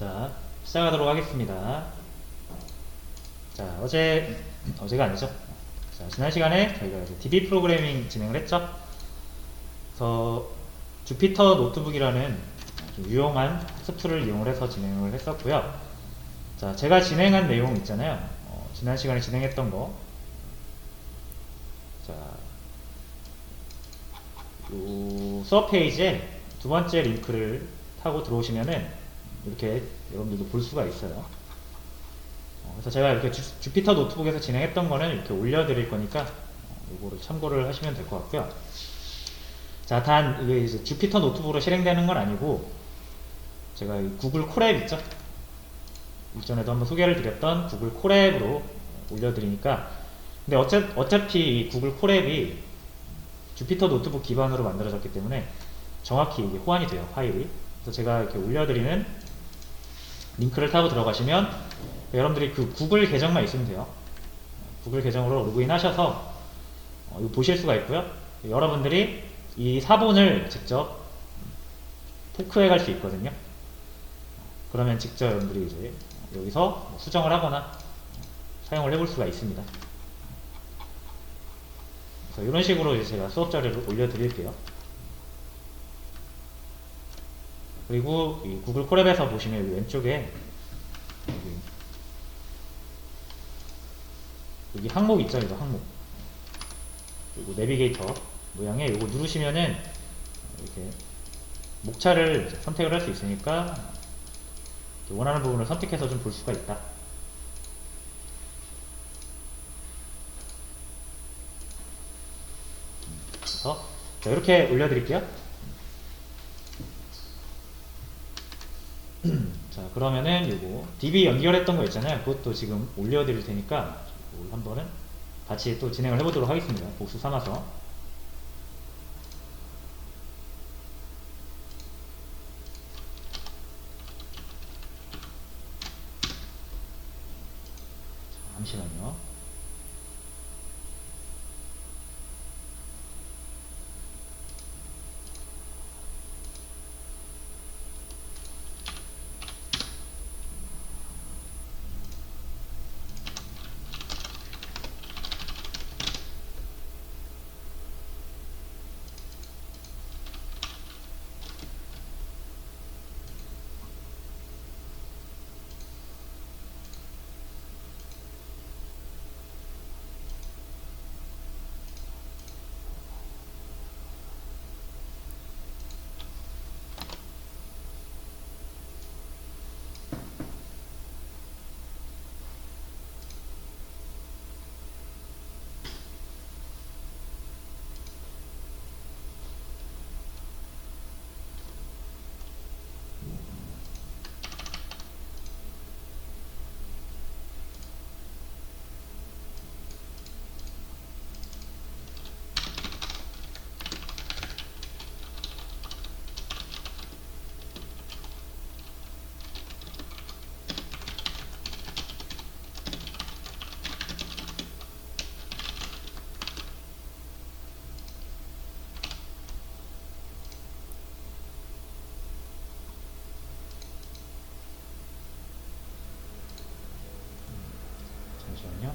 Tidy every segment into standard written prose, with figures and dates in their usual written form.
자, 시작하도록 하겠습니다. 자, 어제가 아니죠. 자, 지난 시간에 저희가 이제 DB 프로그래밍 진행을 했죠. 그래서 주피터 노트북이라는 좀 유용한 학습 툴을 이용을 해서 진행을 했었고요. 자, 제가 진행한 내용 있잖아요. 지난 시간에 진행했던 거. 자, 요 수업 페이지에 두 번째 링크를 타고 들어오시면은 이렇게 여러분들도 볼 수가 있어요. 그래서 제가 이렇게 주피터 노트북에서 진행했던 거는 이렇게 올려드릴 거니까 이거를 참고를 하시면 될 것 같고요. 자, 단 이게 이제 주피터 노트북으로 실행되는 건 아니고 제가 이 구글 콜앱 있죠? 이전에도 한번 소개를 드렸던 구글 콜앱으로 올려드리니까 근데 어차피 이 구글 콜앱이 주피터 노트북 기반으로 만들어졌기 때문에 정확히 이게 호환이 돼요, 파일이. 그래서 제가 이렇게 올려드리는 링크를 타고 들어가시면 여러분들이 그 구글 계정만 있으면 돼요. 구글 계정으로 로그인 하셔서 이거 보실 수가 있고요. 여러분들이 이 사본을 직접 토크해 갈 수 있거든요. 그러면 직접 여러분들이 이제 여기서 수정을 하거나 사용을 해볼 수가 있습니다. 그래서 이런 식으로 이제 제가 수업 자료를 올려드릴게요. 그리고 이 구글 콜앱에서 보시면 여기 왼쪽에 여기 항목 있죠, 이거 항목. 그리고 내비게이터 모양에 이거 누르시면은 이렇게 목차를 선택을 할 수 있으니까 원하는 부분을 선택해서 좀 볼 수가 있다. 그래서 자, 이렇게 올려드릴게요. 자, 그러면은 요거 DB 연결했던 거 있잖아요. 그것도 지금 올려드릴 테니까 한번은 같이 또 진행을 해보도록 하겠습니다. 복수 삼아서. 잠시만요. 잠시만요.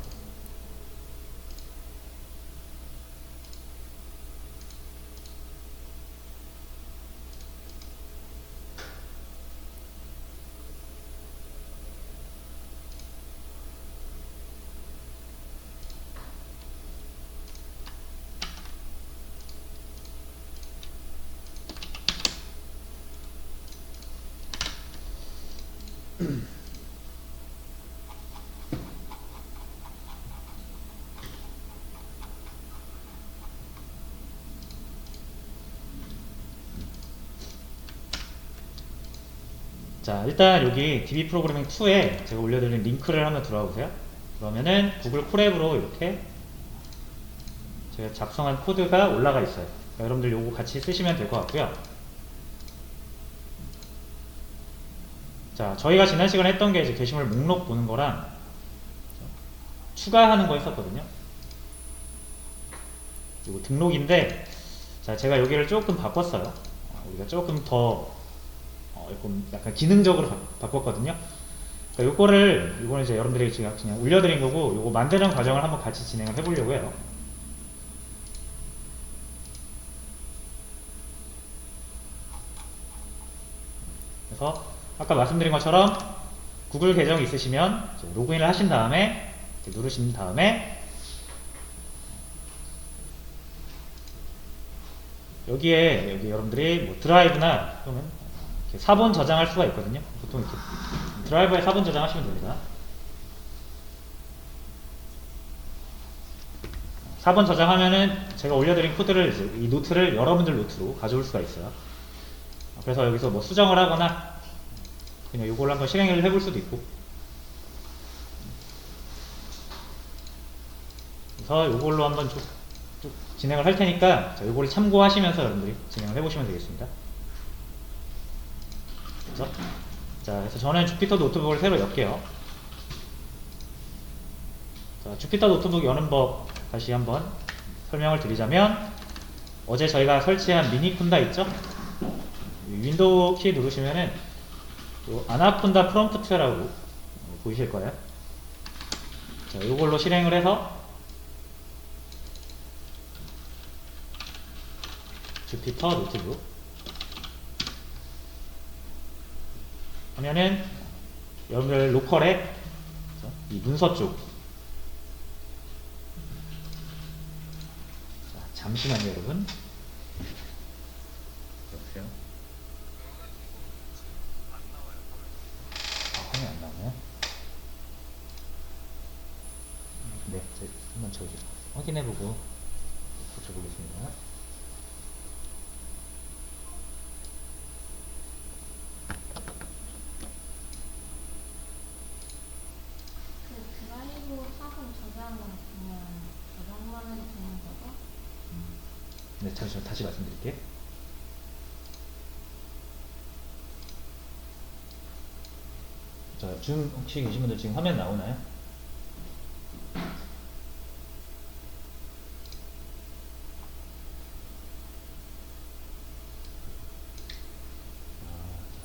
자, 일단 여기 DB 프로그래밍 2에 제가 올려드린 링크를 한번 들어가 보세요. 그러면은 구글 콜앱으로 이렇게 제가 작성한 코드가 올라가 있어요. 그러니까 여러분들 요거 같이 쓰시면 될 것 같고요. 자, 저희가 지난 시간에 했던 게 이제 게시물 목록 보는 거랑 추가하는 거 했었거든요. 그리고 등록인데, 자, 제가 여기를 조금 바꿨어요. 우리가 조금 더 조금 약간 기능적으로 바꿨거든요. 그러니까 이거는 이제 여러분들이 제가 그냥 올려드린 거고, 요거 만드는 과정을 한번 같이 진행을 해보려고 해요. 그래서 아까 말씀드린 것처럼 구글 계정이 있으시면 로그인을 하신 다음에 누르신 다음에 여기 여러분들이 뭐 드라이브나 또는 사본 저장할 수가 있거든요. 보통 이렇게 드라이브에 사본 저장하시면 됩니다. 사본 저장하면은 제가 올려드린 코드를 이제 이 노트를 여러분들 노트로 가져올 수가 있어요. 그래서 여기서 뭐 수정을 하거나 그냥 이걸로 한번 실행을 해볼 수도 있고, 그래서 이걸로 한번 쭉 진행을 할 테니까 이걸 참고하시면서 여러분들이 진행을 해보시면 되겠습니다. 그래서 그래서 저는 주피터 노트북을 새로 엽게요. 자, 주피터 노트북 여는 법 다시 한번 설명을 드리자면, 어제 저희가 설치한 미니콘다 있죠? 윈도우 키 누르시면은 아나콘다 프롬프트라고 보이실 거예요. 자, 이걸로 실행을 해서 주피터 노트북 하면은 여러분들 로컬에 이 문서 쪽, 자, 잠시만요 여러분. 여보세요? 화면이 안 나오나요? 네, 한번 저 확인해보고 고쳐보겠습니다. 네, 잠시만 다시 말씀드릴게요. 자, 줌 혹시 계신 분들 지금 화면 나오나요?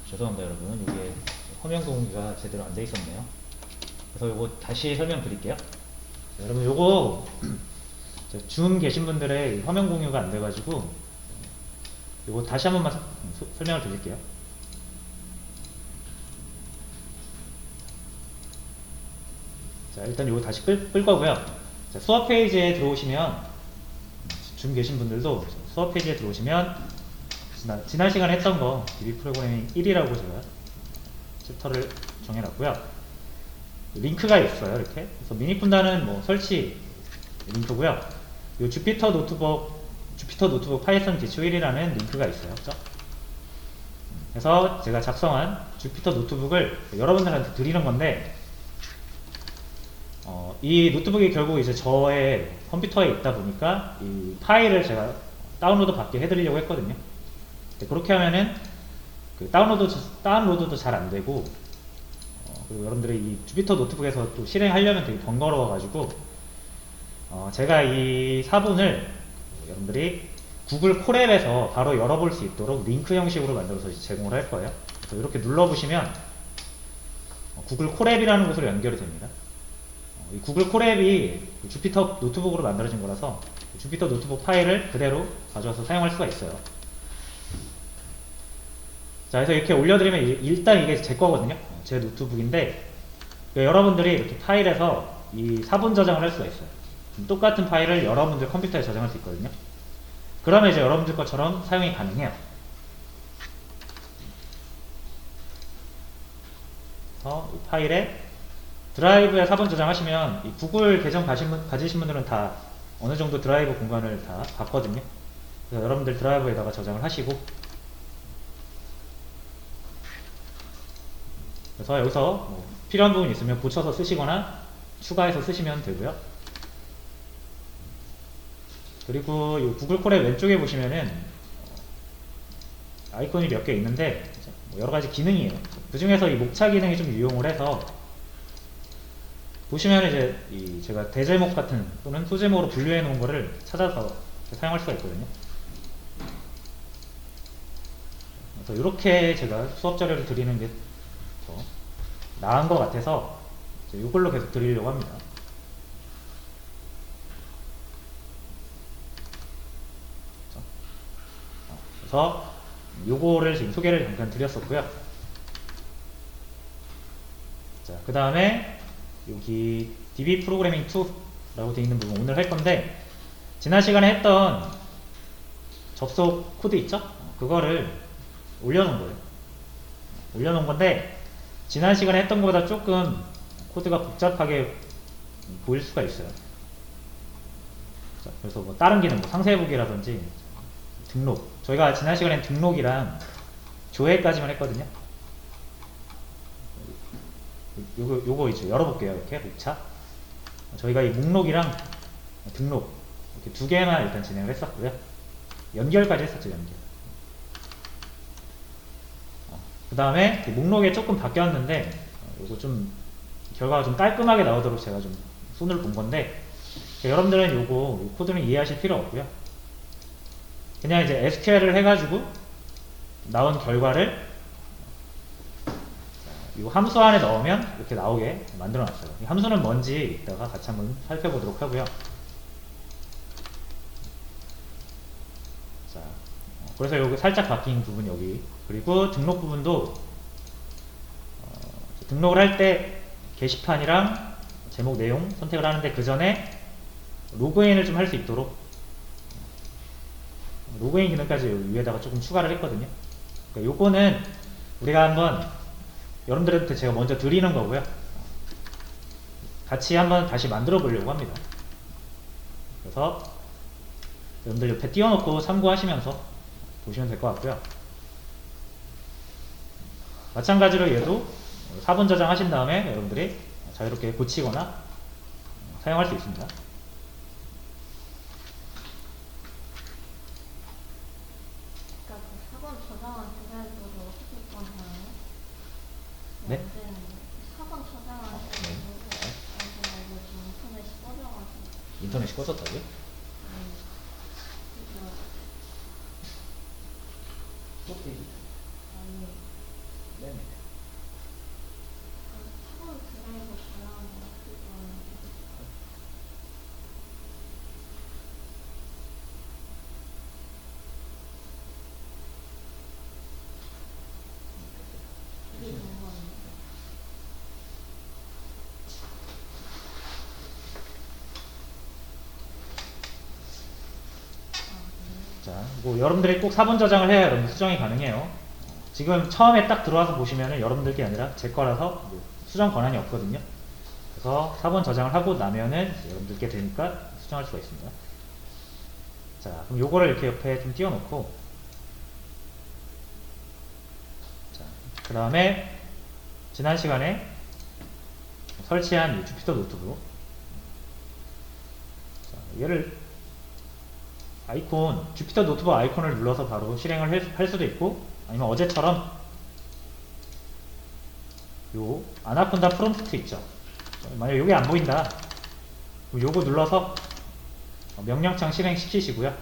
죄송합니다 여러분, 이게 화면 공유가 제대로 안 돼 있었네요. 그래서 이거 다시 설명드릴게요. 자, 여러분 요거 줌 계신 분들의 화면 공유가 안 돼가지고 요거 다시 한 번만 설명을 드릴게요. 자, 일단 요거 다시 끌 거고요. 자, 수업 페이지에 들어오시면, 줌 계신 분들도 수업 페이지에 들어오시면 지난 시간에 했던 거 DB 프로그래밍 1이라고 제가 챕터를 정해놨고요. 링크가 있어요. 이렇게. 그래서 미니푼다는 뭐 설치 링크고요. 요 주피터 노트북 파이썬 기초 1이라는 링크가 있어요. 그죠? 그래서 제가 작성한 주피터 노트북을 여러분들한테 드리는 건데, 이 노트북이 결국 이제 저의 컴퓨터에 있다 보니까 이 파일을 제가 다운로드 받게 해드리려고 했거든요. 그렇게 하면은 그 다운로드도 잘 안 되고, 그리고 여러분들이 이 주피터 노트북에서 또 실행하려면 되게 번거로워 가지고, 제가 이 사본을 여러분들이 구글 콜앱에서 바로 열어볼 수 있도록 링크 형식으로 만들어서 제공을 할 거예요. 그래서 이렇게 눌러보시면 구글 콜앱이라는 곳으로 연결이 됩니다. 이 구글 콜앱이 주피터 노트북으로 만들어진 거라서 주피터 노트북 파일을 그대로 가져와서 사용할 수가 있어요. 자, 그래서 이렇게 올려드리면 일단 이게 제 거거든요. 제 노트북인데, 여러분들이 이렇게 파일에서 이 사본 저장을 할 수가 있어요. 똑같은 파일을 여러분들 컴퓨터에 저장할 수 있거든요. 그러면 이제 여러분들 것처럼 사용이 가능해요. 그래서 이 파일에 드라이브에 사본 저장하시면 이 구글 계정 가지신 분들은 다 어느 정도 드라이브 공간을 다 받거든요. 그래서 여러분들 드라이브에다가 저장을 하시고, 그래서 여기서 뭐 필요한 부분이 있으면 고쳐서 쓰시거나 추가해서 쓰시면 되고요. 그리고 이 구글 콜의 왼쪽에 보시면은 아이콘이 몇 개 있는데 여러 가지 기능이에요. 그 중에서 이 목차 기능이 좀 유용을 해서, 보시면 이제 제가 대제목 같은 또는 소제목으로 분류해 놓은 거를 찾아서 사용할 수가 있거든요. 그래서 이렇게 제가 수업 자료를 드리는 게 더 나은 것 같아서 이걸로 계속 드리려고 합니다. 그래서 요거를 지금 소개를 잠깐 드렸었고요. 자, 그 다음에 여기 DB 프로그래밍 2라고 되어 있는 부분 오늘 할 건데, 지난 시간에 했던 접속 코드 있죠? 그거를 올려놓은 거예요. 올려놓은 건데, 지난 시간에 했던 것보다 조금 코드가 복잡하게 보일 수가 있어요. 자, 그래서 뭐 다른 기능, 뭐 상세보기라든지 등록, 저희가 지난 시간엔 등록이랑 조회까지만 했거든요. 요거 이제 열어볼게요. 이렇게 목차. 저희가 이 목록이랑 등록 이렇게 두 개만 일단 진행을 했었고요. 연결까지 했었죠. 연결. 그 다음에 목록에 조금 바뀌었는데, 요거 좀 결과가 좀 깔끔하게 나오도록 제가 좀 손을 본 건데, 여러분들은 요거 코드는 이해하실 필요 없고요. 그냥 이제 SQL을 해가지고 나온 결과를 이 함수 안에 넣으면 이렇게 나오게 만들어 놨어요. 이 함수는 뭔지 이따가 같이 한번 살펴보도록 하고요. 자, 그래서 여기 살짝 바뀐 부분 여기, 그리고 등록 부분도 등록을 할 때 게시판이랑 제목 내용 선택을 하는데, 그 전에 로그인을 좀 할 수 있도록 로그인 기능까지 위에다가 조금 추가를 했거든요. 그러니까 요거는 우리가 한번 여러분들한테 제가 먼저 드리는 거고요. 같이 한번 다시 만들어 보려고 합니다. 그래서 여러분들 옆에 띄워놓고 참고하시면서 보시면 될 것 같고요. 마찬가지로 얘도 4분 저장하신 다음에 여러분들이 자유롭게 고치거나 사용할 수 있습니다. 네? 4번 저장할 때 네. 이거 지금 인터넷이 꺼져가지고. 인터넷이 꺼졌다고요? 아니, 네. 4번 드라이브 저장하는 거 이게 된 거예요. 자, 뭐 여러분들이 꼭 4분 저장을 해야 여러분 수정이 가능해요. 지금 처음에 딱 들어와서 보시면은 여러분들게 아니라 제 거라서 수정 권한이 없거든요. 그래서 4번 저장을 하고 나면은 여러분들께 되니까 수정할 수가 있습니다. 자, 그럼 요거를 이렇게 옆에 좀 띄워놓고, 자, 그 다음에 지난 시간에 설치한 이 주피터 노트북, 자, 얘를 아이콘, 주피터 노트북 아이콘을 눌러서 바로 실행을 할 수도 있고, 아니면 어제처럼 요 아나콘다 프롬프트 있죠. 만약 요게 안 보인다, 그럼 요거 눌러서 명령창 실행시키시고요.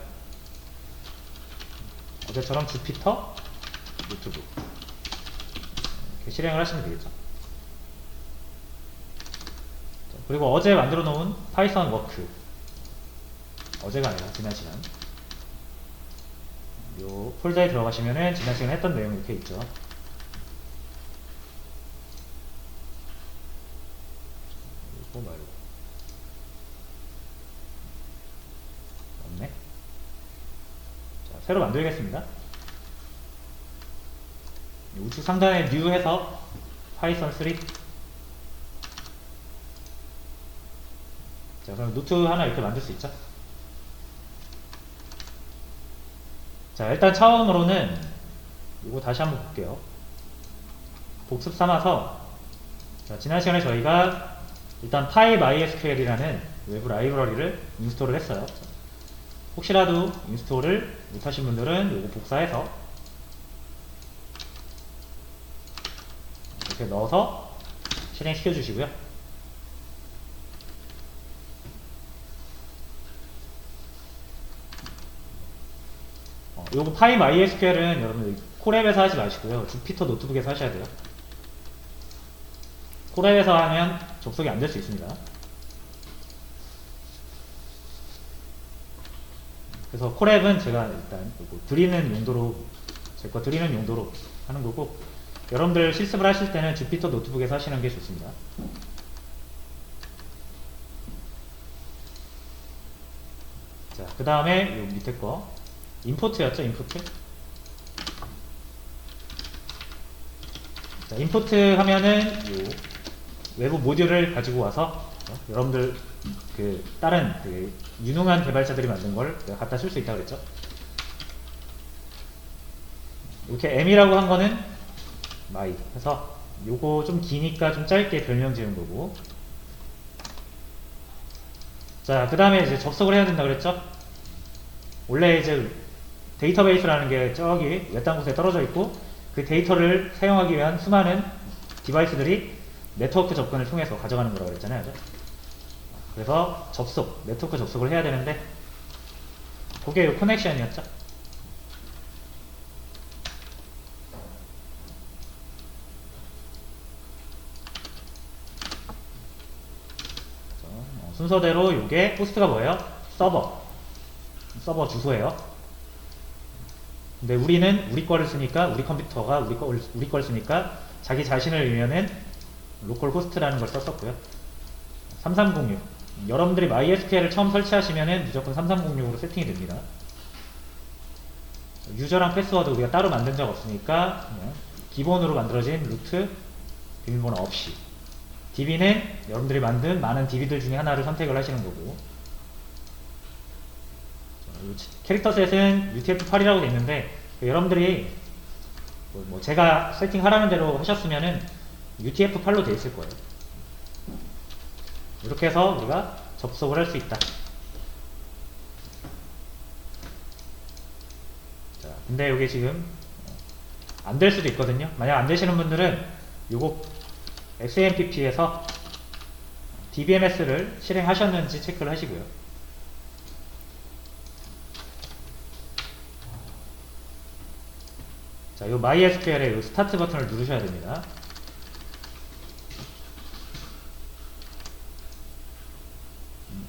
어제처럼 주피터 노트북 이렇게 실행을 하시면 되겠죠. 그리고 어제 만들어 놓은 파이썬 워크, 어제가 아니라 지난 시간, 요 폴더에 들어가시면은 지난 시간에 했던 내용이 이렇게 있죠. 이거 말고 없네. 자, 새로 만들겠습니다. 우측 상단에 new 해서 파이썬 3. 자, 그럼 노트 하나 이렇게 만들 수 있죠. 자, 일단 처음으로는 이거 다시 한번 볼게요. 복습 삼아서, 자, 지난 시간에 저희가 일단 PyMySQL이라는 외부 라이브러리를 인스톨을 했어요. 혹시라도 인스톨을 못하신 분들은 이거 복사해서 이렇게 넣어서 실행시켜 주시고요. 요거 PyMySQL은 여러분들 콜앱에서 하지 마시고요. 주피터 노트북에서 하셔야 돼요. 콜앱에서 하면 접속이 안 될 수 있습니다. 그래서 콜앱은 제가 일단 드리는 용도로, 제 거 드리는 용도로 하는 거고, 여러분들 실습을 하실 때는 주피터 노트북에서 하시는 게 좋습니다. 자, 그 다음에 요 밑에 거 임포트였죠. 임포트. 자, 임포트 하면은 요 외부 모듈을 가지고 와서 여러분들 그 다른 그 유능한 개발자들이 만든 걸 갖다 쓸 수 있다고 그랬죠. 이렇게 M이라고 한 거는 my 해서 요거 좀 기니까 좀 짧게 별명 지은 거고, 자, 그 다음에 이제 접속을 해야 된다 그랬죠. 원래 이제 데이터베이스라는 게 저기 외딴 곳에 떨어져 있고, 그 데이터를 사용하기 위한 수많은 디바이스들이 네트워크 접근을 통해서 가져가는 거라고 그랬잖아요. 그죠? 그래서 접속, 네트워크 접속을 해야 되는데, 그게 요 커넥션이었죠. 순서대로 요게 호스트가 뭐예요? 서버 주소예요. 근데 우리는 우리 거를 쓰니까, 우리 컴퓨터가 우리 걸 쓰니까 자기 자신을 위해는 로컬 호스트라는 걸 썼었고요. 3306. 여러분들이 MySQL을 처음 설치하시면은 무조건 3306으로 세팅이 됩니다. 유저랑 패스워드 우리가 따로 만든 적 없으니까 그냥 기본으로 만들어진 루트 비밀번호 없이, DB는 여러분들이 만든 많은 DB들 중에 하나를 선택을 하시는 거고, 캐릭터 셋은 UTF-8이라고 되어 있는데, 여러분들이 뭐 제가 세팅하라는 대로 하셨으면은 UTF-8로 되어 있을 거예요. 이렇게 해서 우리가 접속을 할 수 있다. 자, 근데 이게 지금 안 될 수도 있거든요. 만약 안 되시는 분들은 요거 XAMPP에서 DBMS를 실행하셨는지 체크를 하시고요. 자, 요 MySQL의 요 스타트 버튼을 누르셔야 됩니다.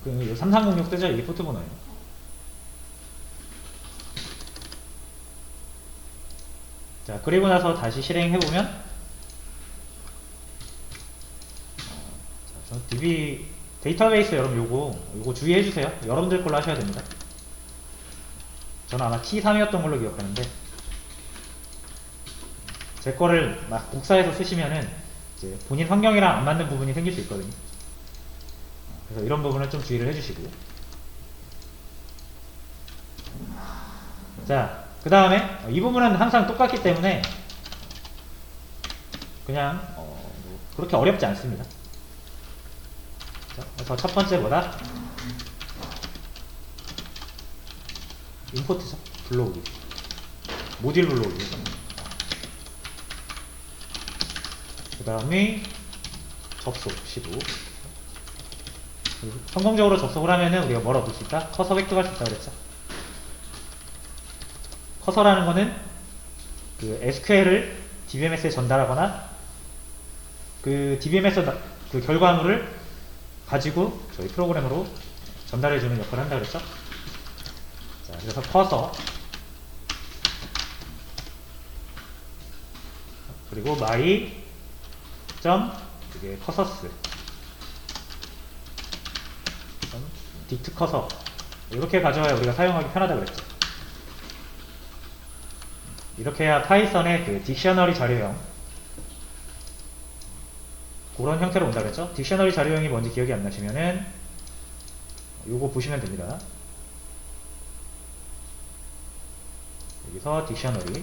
요 3306 뜨죠? 이게 포트번호예요. 자, 그리고 나서 다시 실행해보면, DB 데이터베이스 여러분 요거 주의해주세요. 여러분들 걸로 하셔야 됩니다. 저는 아마 T3이었던 걸로 기억하는데, 제 거를 막 복사해서 쓰시면은 이제 본인 환경이랑 안 맞는 부분이 생길 수 있거든요. 그래서 이런 부분은 좀 주의를 해주시고, 자, 그 다음에 이 부분은 항상 똑같기 때문에 그냥 뭐 그렇게 어렵지 않습니다. 자, 그래서 첫 번째 뭐다? 임포트죠. 불러오기. 모듈 불러오기. 그 다음에 접속 시도. 성공적으로 접속을 하면은 우리가 뭘 얻을 수 있다? 커서 획득할 수 있다고 그랬죠. 커서라는 거는 그 SQL을 DBMS에 전달하거나 그 DBMS 그 결과물을 가지고 저희 프로그램으로 전달해주는 역할을 한다 그랬죠. 자, 그래서 커서, 그리고 my 이게 커서스 디트 커서, 이렇게 가져와야 우리가 사용하기 편하다 그랬죠. 이렇게 해야 파이썬의 그 딕셔너리 자료형, 그런 형태로 온다 그랬죠. 딕셔너리 자료형이 뭔지 기억이 안 나시면은 요거 보시면 됩니다. 여기서 딕셔너리,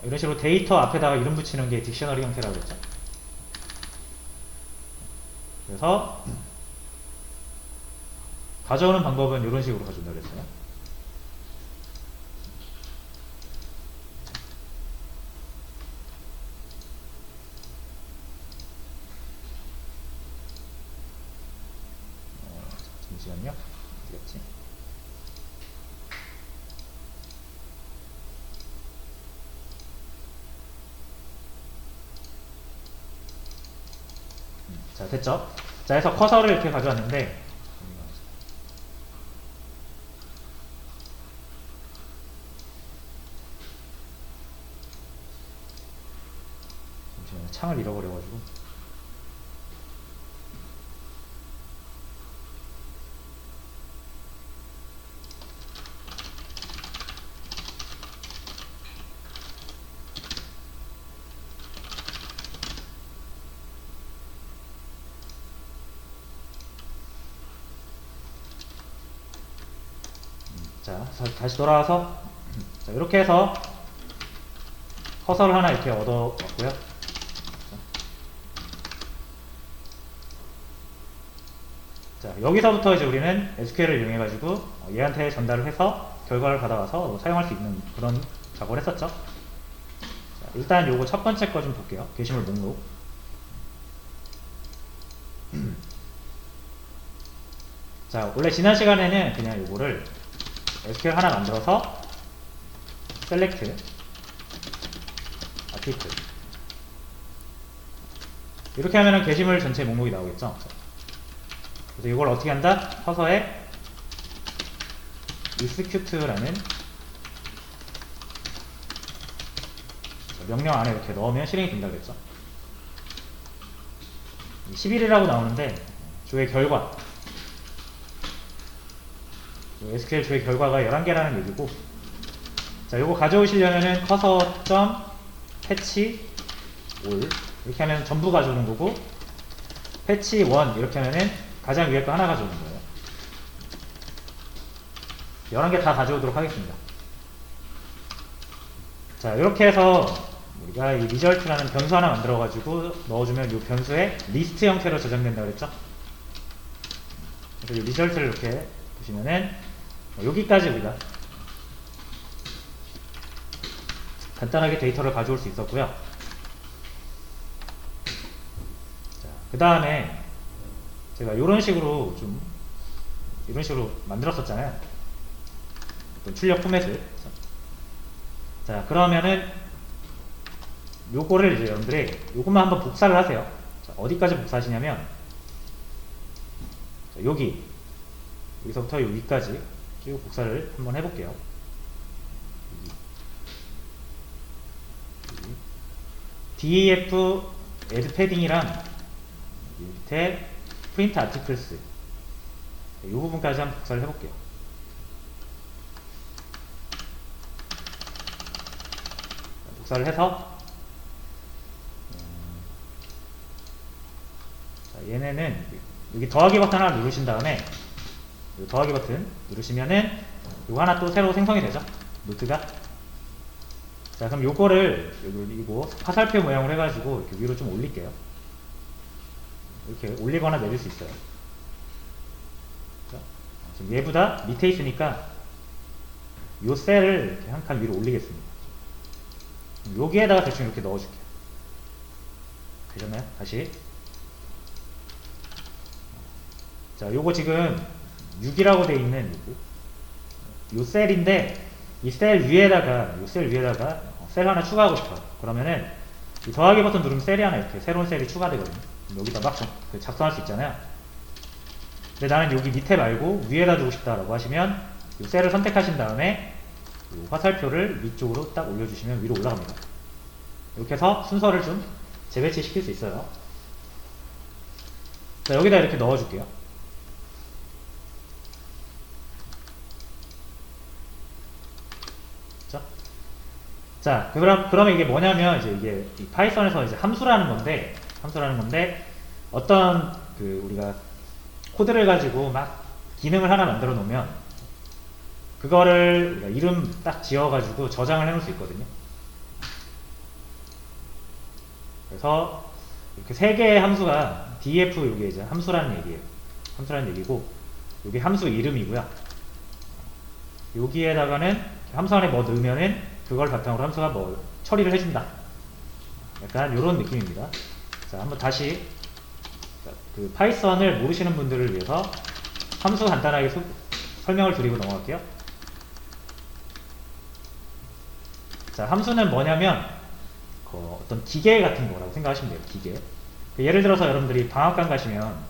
이런 식으로 데이터 앞에다가 이름 붙이는 게 딕셔너리 형태라고 그랬죠. 그래서 가져오는 방법은 이런 식으로 가져온다 그랬어요. 잠시만요. 어디갔지? 자, 됐죠? 자, 해서 커서를 이렇게 가져왔는데, 잠시만요. 창을 잃어버려가지고. 자, 다시 돌아와서, 자, 이렇게 해서 커서를 하나 이렇게 얻어왔고요. 자, 여기서부터 이제 우리는 SQL을 이용해가지고 얘한테 전달을 해서 결과를 받아와서 사용할 수 있는 그런 작업을 했었죠. 자, 일단 요거 첫 번째 거 좀 볼게요. 게시물 목록. 자, 원래 지난 시간에는 그냥 요거를 SQL 하나 만들어서 select article 이렇게 하면은 게시물 전체 목록이 나오겠죠. 그래서 이걸 어떻게 한다? 커서에 execute라는 명령 안에 이렇게 넣으면 실행이 된다 그랬죠. 11이라고 나오는데 조회 결과, SQL 조회 결과가 11개라는 얘기고, 자, 요거 가져오시려면은 cursor.patch all 이렇게 하면 전부 가져오는 거고, patch 1 이렇게 하면은 가장 위에 거 하나 가져오는 거예요. 11개 다 가져오도록 하겠습니다. 자, 이렇게 해서 우리가 이 result라는 변수 하나 만들어 가지고 넣어주면 이 변수에 리스트 형태로 저장된다 그랬죠. 그래서 이 result를 이렇게 보시면은 여기까지 우리가 간단하게 데이터를 가져올 수 있었고요. 그 다음에 제가 이런 식으로 만들었었잖아요. 어떤 출력 포맷을. 자, 그러면은 요거를 이제 여러분들이 요것만 한번 복사를 하세요. 자, 어디까지 복사하시냐면, 자, 여기서부터 요 위까지 쭉 복사를 한번 해볼게요. def add padding이랑 밑에 print articles 이 부분까지 한번 복사를 해볼게요. 복사를 해서 자, 얘네는 여기 더하기 버튼 하나 누르신 다음에 더하기 버튼 누르시면은 요거 하나 또 새로 생성이 되죠. 노트가. 자, 그럼 요거를 이거 화살표 모양으로 해가지고 이렇게 위로 좀 올릴게요. 이렇게 올리거나 내릴 수 있어요. 자, 지금 얘보다 밑에 있으니까 요 셀을 이렇게 한 칸 위로 올리겠습니다. 여기에다가 대충 이렇게 넣어줄게요. 되셨나요? 다시. 자, 요거 지금 6이라고 돼 있는 요 셀인데 이 셀 위에다가 셀 하나 추가하고 싶어요. 그러면은 이 더하기 버튼 누르면 셀이 하나 이렇게 새로운 셀이 추가되거든요. 여기다 막 작성할 수 있잖아요. 근데 나는 여기 밑에 말고 위에다 두고 싶다라고 하시면 이 셀을 선택하신 다음에 이 화살표를 위쪽으로 딱 올려주시면 위로 올라갑니다. 이렇게 해서 순서를 좀 재배치 시킬 수 있어요. 자, 여기다 이렇게 넣어줄게요. 자, 그러면 이게 뭐냐면, 이게 이 파이썬에서 이제 함수라는 건데, 어떤 우리가 코드를 가지고 막 기능을 하나 만들어 놓으면, 그거를 우리가 이름 딱 지어가지고 저장을 해 놓을 수 있거든요. 그래서 이렇게 세 개의 함수가 df, 이게 이제 함수라는 얘기고, 여기 함수 이름이고요. 여기에다가는 함수 안에 뭐 넣으면은 그걸 바탕으로 함수가 뭐 처리를 해준다. 약간 이런 느낌입니다. 자, 한번 다시 그 파이썬을 모르시는 분들을 위해서 함수 간단하게 설명을 드리고 넘어갈게요. 자, 함수는 뭐냐면 어떤 기계 같은 거라고 생각하시면 돼요. 기계. 예를 들어서 여러분들이 방앗간 가시면은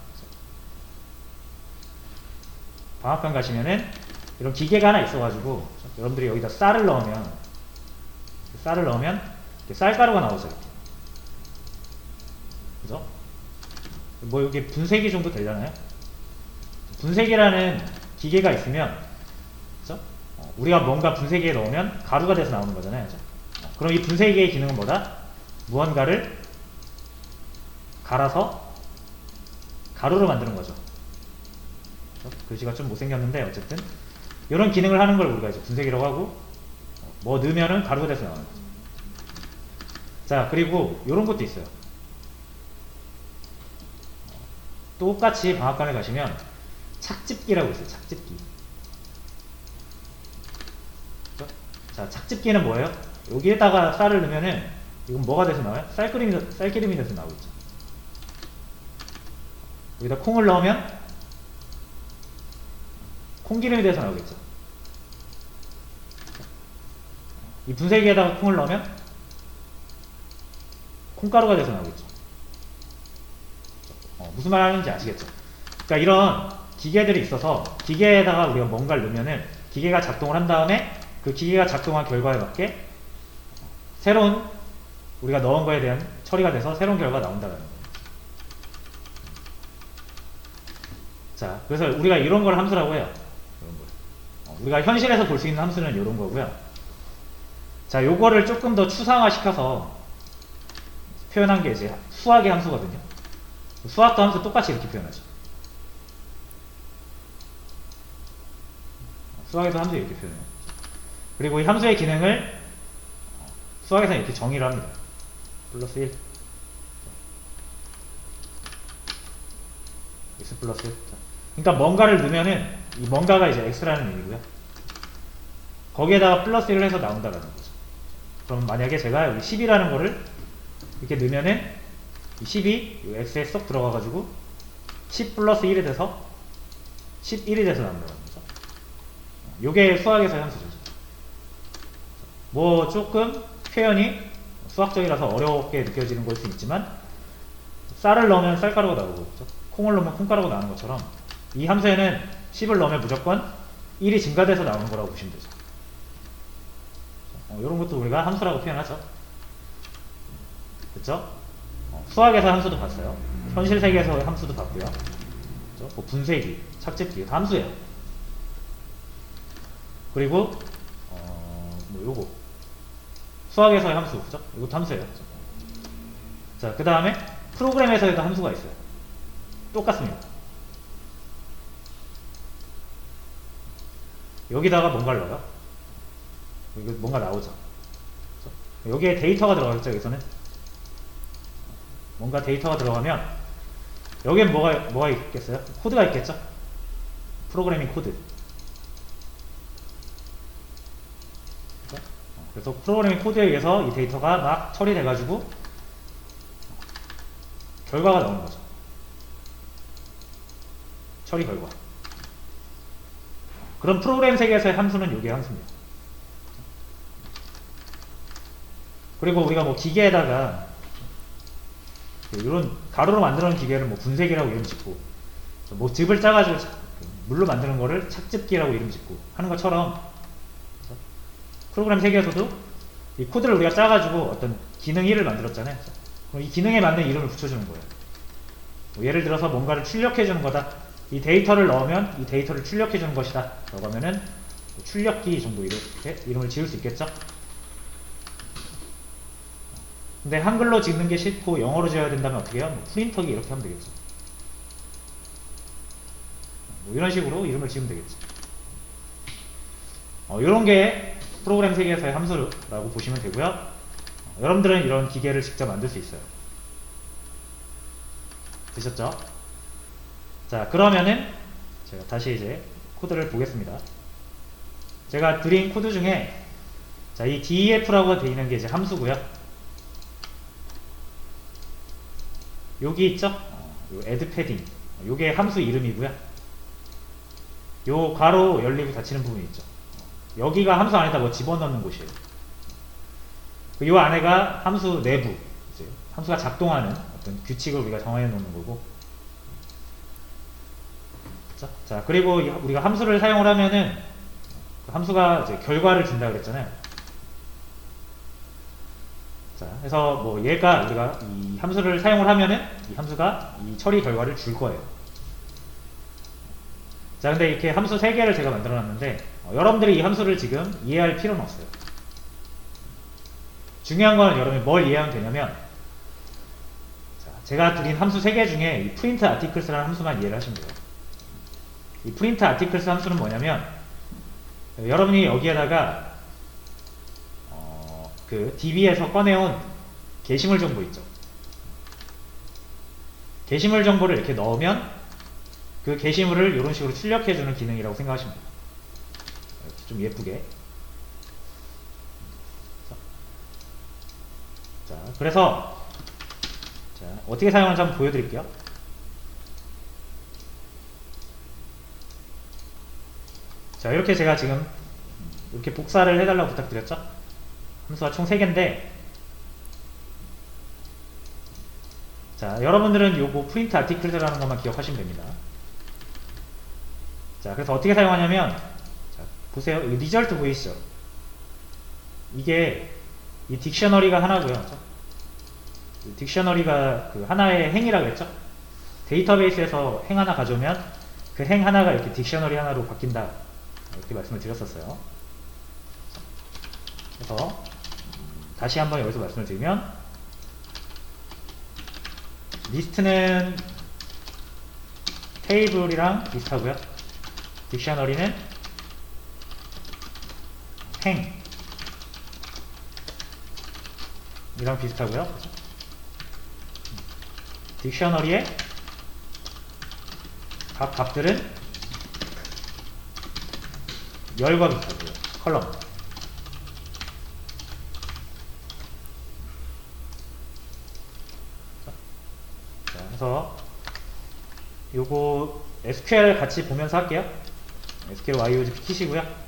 이런 기계가 하나 있어가지고 여러분들이 여기다 쌀을 넣으면 이렇게 쌀가루가 나오죠. 이렇게. 그죠? 뭐 여기 분쇄기 정도 되려나요? 분쇄기라는 기계가 있으면, 그죠? 우리가 뭔가 분쇄기에 넣으면 가루가 돼서 나오는 거잖아요. 그죠? 그럼 이 분쇄기의 기능은 뭐다? 무언가를 갈아서 가루로 만드는 거죠. 그죠? 글씨가 좀 못생겼는데 어쨌든 이런 기능을 하는 걸 우리가 이제 분쇄기라고 하고, 뭐 넣으면은 가루가 돼서 나와요. 자, 그리고 이런 것도 있어요. 똑같이 방앗간에 가시면 착즙기라고 있어요. 착즙기. 그죠? 자, 착즙기는 뭐예요? 여기에다가 쌀을 넣으면은 이건 뭐가 돼서 나와요? 쌀기름이 돼서 나오겠죠. 여기다 콩을 넣으면 콩기름이 돼서 나오겠죠. 이 분쇄기에다가 콩을 넣으면 콩가루가 돼서 나오겠죠. 무슨 말 하는지 아시겠죠? 그러니까 이런 기계들이 있어서 기계에다가 우리가 뭔가를 넣으면은 기계가 작동을 한 다음에 그 기계가 작동한 결과에 맞게 새로운 우리가 넣은 거에 대한 처리가 돼서 새로운 결과가 나온다는 거예요. 자, 그래서 우리가 이런 걸 함수라고 해요. 이런 걸. 우리가 현실에서 볼 수 있는 함수는 이런 거고요. 자, 요거를 조금 더 추상화 시켜서 표현한 게 이제 수학의 함수거든요. 수학도 함수 똑같이 이렇게 표현하죠. 수학에서 함수 이렇게 표현해요. 그리고 이 함수의 기능을 수학에서는 이렇게 정의를 합니다. 플러스 1 x 플러스 1. 그러니까 뭔가를 넣으면은 이 뭔가가 이제 x라는 의미고요. 거기에다가 플러스 1을 해서 나온다라는 거죠. 그럼 만약에 제가 여기 10이라는 거를 이렇게 넣으면은 이 10이 x에 쏙 들어가가지고 10 플러스 1이 돼서 11이 돼서 나온다는 거죠. 요게 수학에서의 함수죠. 뭐 조금 표현이 수학적이라서 어렵게 느껴지는 걸 수 있지만 쌀을 넣으면 쌀가루가 나오고 그렇죠? 콩을 넣으면 콩가루가 나오는 것처럼 이 함수에는 10을 넣으면 무조건 1이 증가돼서 나오는 거라고 보시면 되죠. 이런 것도 우리가 함수라고 표현하죠. 그렇죠? 수학에서 함수도 봤어요. 현실 세계에서 함수도 봤고요. 그렇죠? 뭐 분쇄기, 착즙기 다 함수예요. 그리고 뭐 요거 수학에서의 함수, 그죠? 이것도 함수예요. 그죠? 자, 그 다음에 프로그램에서도 함수가 있어요. 똑같습니다. 여기다가 뭔가를 넣어요. 여기 뭔가 나오죠. 그죠? 여기에 데이터가 들어가겠죠. 여기서는 뭔가 데이터가 들어가면 여기엔 뭐가 있겠어요? 코드가 있겠죠? 프로그래밍 코드. 그죠? 그래서 프로그래밍 코드에 의해서 이 데이터가 막 처리돼가지고 결과가 나오는 거죠. 처리 결과. 그럼 프로그램 세계에서의 함수는 요게 함수입니다. 그리고 우리가 뭐 기계에다가 이런 가루로 만들어 놓은 기계를 뭐 분쇄기라고 이름 짓고 뭐 즙을 짜가지고 물로 만드는 거를 착즙기라고 이름 짓고 하는 것처럼 프로그램 세계에서도 이 코드를 우리가 짜가지고 어떤 기능 1을 만들었잖아요. 그럼 이 기능에 맞는 이름을 붙여주는 거예요. 뭐 예를 들어서 뭔가를 출력해주는 거다. 이 데이터를 넣으면 이 데이터를 출력해주는 것이다. 라고 하면은 출력기 정도 이렇게 이름을 지을 수 있겠죠? 근데 한글로 짓는 게 싫고 영어로 지어야 된다면 어떻게 해요? 뭐 프린터기 이렇게 하면 되겠죠. 뭐 이런 식으로 이름을 지으면 되겠죠. 이런 게 프로그램 세계에서의 함수라고 보시면 되고요. 여러분들은 이런 기계를 직접 만들 수 있어요. 되셨죠? 자, 그러면은 제가 다시 이제 코드를 보겠습니다. 제가 드린 코드 중에 자, 이 def라고 되어 있는 게 이제 함수고요. 여기 있죠? 요 add padding. 요게 함수 이름이고요. 요 괄호 열리고 닫히는 부분이 있죠. 여기가 함수 안에다 뭐 집어넣는 곳이에요. 요 안에가 함수 내부, 이제 함수가 작동하는 어떤 규칙을 우리가 정해 놓는 거고. 자, 그리고 우리가 함수를 사용을 하면은 그 함수가 이제 결과를 준다 그랬잖아요. 자, 그래서 뭐 얘가 우리가 이 함수를 사용을 하면은 이 함수가 이 처리 결과를 줄 거예요. 자, 근데 이렇게 함수 3개를 제가 만들어 놨는데 여러분들이 이 함수를 지금 이해할 필요는 없어요. 중요한 건 여러분이 뭘 이해하면 되냐면, 자, 제가 드린 함수 3개 중에 이 print articles라는 함수만 이해를 하시면 돼요. 이 print articles 함수는 뭐냐면, 여러분이 여기에다가 그 DB에서 꺼내온 게시물 정보 있죠. 게시물 정보를 이렇게 넣으면 그 게시물을 이런 식으로 출력해주는 기능이라고 생각하시면 돼요. 이렇게 좀 예쁘게. 자, 그래서 자, 어떻게 사용하는지 한번 보여드릴게요. 자, 이렇게 제가 지금 이렇게 복사를 해달라고 부탁드렸죠? 함수가 총 3개인데, 자, 여러분들은 요거 print articles라는 것만 기억하시면 됩니다. 자, 그래서 어떻게 사용하냐면, 자, 보세요. 이 result 보이시죠? 이게 이 딕셔너리가 하나고요. 딕셔너리가 그 하나의 행이라고 했죠? 데이터베이스에서 행 하나 가져오면 그 행 하나가 이렇게 딕셔너리 하나로 바뀐다, 이렇게 말씀을 드렸었어요. 그래서 다시 한번 여기서 말씀을 드리면, 리스트는 테이블이랑 비슷하고요. 딕셔너리는 행 이랑 비슷하고요. 딕셔너리의 각 값들은 열과 비슷하고요. 컬럼. 자, 그래서 요거 SQL 같이 보면서 할게요. SQL YOGP 키시고요.